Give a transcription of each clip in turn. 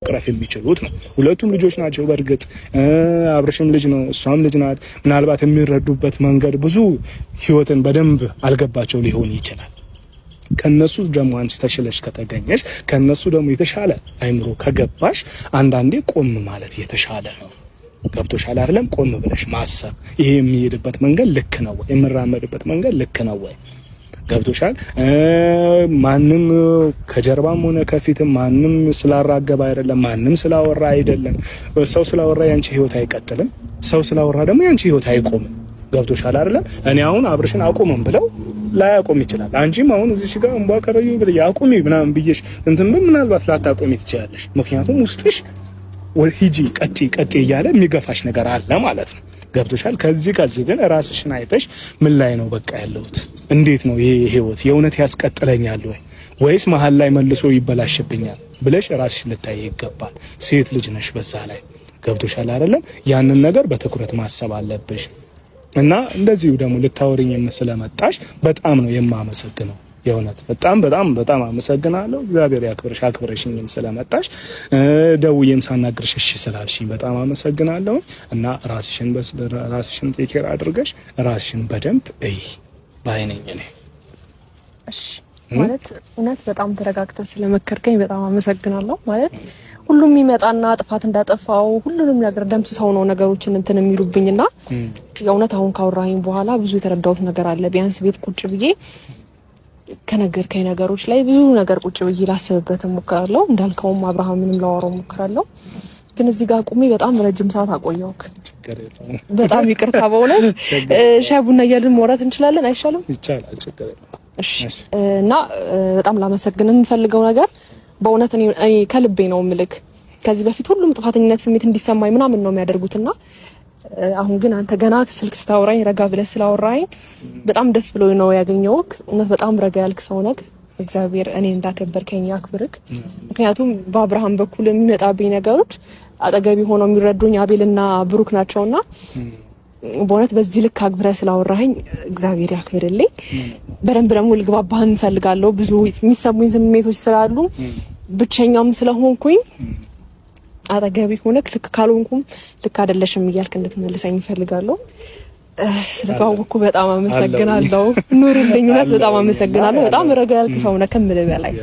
ቅረፍ የሚችሉት ነው። ሁለቱም ልጆች ናቸው። በእርግጥ አብርሽም ልጅ ነው፣ እሷም ልጅ ናት። ምናልባት የሚረዱበት መንገድ ብዙ ህይወትን በደንብ አልገባቸው ሊሆን ይችላል። ከነሱ ደግሞ አንቺ ተሽለሽ ከተገኘሽ ከነሱ ደግሞ የተሻለ አይምሮ ከገባሽ አንዳንዴ ቆም ማለት የተሻለ ነው። ገብቶሻል አይደለም? ቆም ብለሽ ማሰብ ይሄ የሚሄድበት መንገድ ልክ ነው ወይ? የምራመድበት መንገድ ልክ ነው ወይ? ገብቶሻል? ማንም ከጀርባም ሆነ ከፊትም ማንም ስላራገበ አይደለም፣ ማንም ስላወራ አይደለም። ሰው ስላወራ ያንቺ ህይወት አይቀጥልም። ሰው ስላወራ ደግሞ ያንቺ ህይወት አይቆምም። ገብቶሻል አይደለም? እኔ አሁን አብርሽን አቁመም ብለው ላያቆም ይችላል። አንቺም አሁን እዚህ ጋር እንቧ ከረዩ ብለ ያቁሚ ምናምን ብዬሽ እንትን ምናልባት ላታቆሚ ትችላለሽ። ምክንያቱም ውስጥሽ ሂጂ ቀጥ እያለ የሚገፋሽ ነገር አለ ማለት ነው። ገብቶሻል? ከዚህ ግን ራስሽን አይተሽ ምን ላይ ነው በቃ ያለሁት? እንዴት ነው ይሄ ህይወት የእውነት ያስቀጥለኛል ወይ ወይስ መሀል ላይ መልሶ ይበላሽብኛል ብለሽ ራስሽ ልታይ ይገባል። ሴት ልጅ ነሽ በዛ ላይ። ገብቶሻል አይደለም? ያንን ነገር በትኩረት ማሰብ አለብሽ። እና እንደዚሁ ደግሞ ልታወሪኝ ስለመጣሽ በጣም ነው የማመሰግነው። የእውነት በጣም አመሰግናለሁ። እግዚአብሔር ያክብርሽ። አክብረሽኝም ስለመጣሽ ደውዬም ሳናግርሽ እሺ ስላልሽኝ በጣም አመሰግናለሁ። እና ራስሽን ቴኬር አድርገሽ ራስሽን በደንብ ባይነኝ ነኝ። እሺ ማለት እውነት በጣም ተረጋግተህ ስለመከርከኝ በጣም አመሰግናለሁ። ማለት ሁሉም ይመጣና ጥፋት እንዳጠፋው ሁሉንም ነገር ደምስሰው ነው ነገሮችን እንትን የሚሉብኝና የእውነት አሁን ካወራኝ በኋላ ብዙ የተረዳሁት ነገር አለ። ቢያንስ ቤት ቁጭ ብዬ ከነገርከኝ ነገሮች ላይ ብዙ ነገር ቁጭ ብዬ ላስብበት እሞክራለሁ። እንዳልከውም አብርሃምንም ላወራው እሞክራለሁ። ግን እዚህ ጋር ቁሜ በጣም ረጅም ሰዓት አቆየሁክ። በጣም ይቅርታ በእውነት። ሻይ ቡና እያልን ማውራት እንችላለን አይሻልም? ይቻላል፣ ችግር የለም። እሺ። እና በጣም ላመሰግን የምፈልገው ነገር በእውነት እኔ ከልቤ ነው የምልክ። ከዚህ በፊት ሁሉም ጥፋተኝነት ስሜት እንዲሰማኝ ምናምን ነው የሚያደርጉትና አሁን ግን አንተ ገና ስልክ ስታወራኝ ረጋ ብለህ ስላወራኝ በጣም ደስ ብሎኝ ነው ያገኘሁክ። እውነት በጣም ረጋ ያልክ ሰው ነህ። እግዚአብሔር እኔ እንዳከበርከኝ ያክብርክ። ምክንያቱም በአብርሃም በኩል የሚመጣብኝ ነገሮች አጠገቢ ሆነው የሚረዱኝ አቤልና ብሩክ ናቸውና በእውነት በዚህ ልክ አክብረህ ስላወራኸኝ እግዚአብሔር ያክብርልኝ። በደንብ ደግሞ ልግባባህ እንፈልጋለሁ። ብዙ የሚሰሙኝ ስሜቶች ስላሉ ብቸኛም ስለሆንኩኝ አጠገቢ ሆነክ ልክ ካልሆንኩም ልክ አይደለሽም እያልክ እንድትመልሰኝ እፈልጋለሁ። ስለተዋወቅኩ በጣም አመሰግናለሁ። ኑርልኝ። እውነት በጣም አመሰግናለሁ። በጣም ረጋ ያልክ ሰው ነህ ከምልህ በላይ።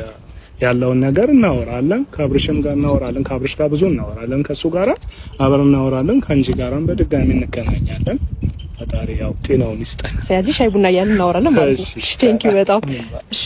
ያለውን ነገር እናወራለን። ከአብርሽም ጋር እናወራለን። ከአብርሽ ጋር ብዙ እናወራለን። ከሱ ጋር አብረን እናወራለን። ከአንቺ ጋርም በድጋሚ እንገናኛለን። ፈጣሪ ያው ጤናውን ይስጠን። ስለዚህ ሻይ ቡና እያልን እናወራለን ማለት ነው። እሺ፣ ቴንኪው በጣም እሺ።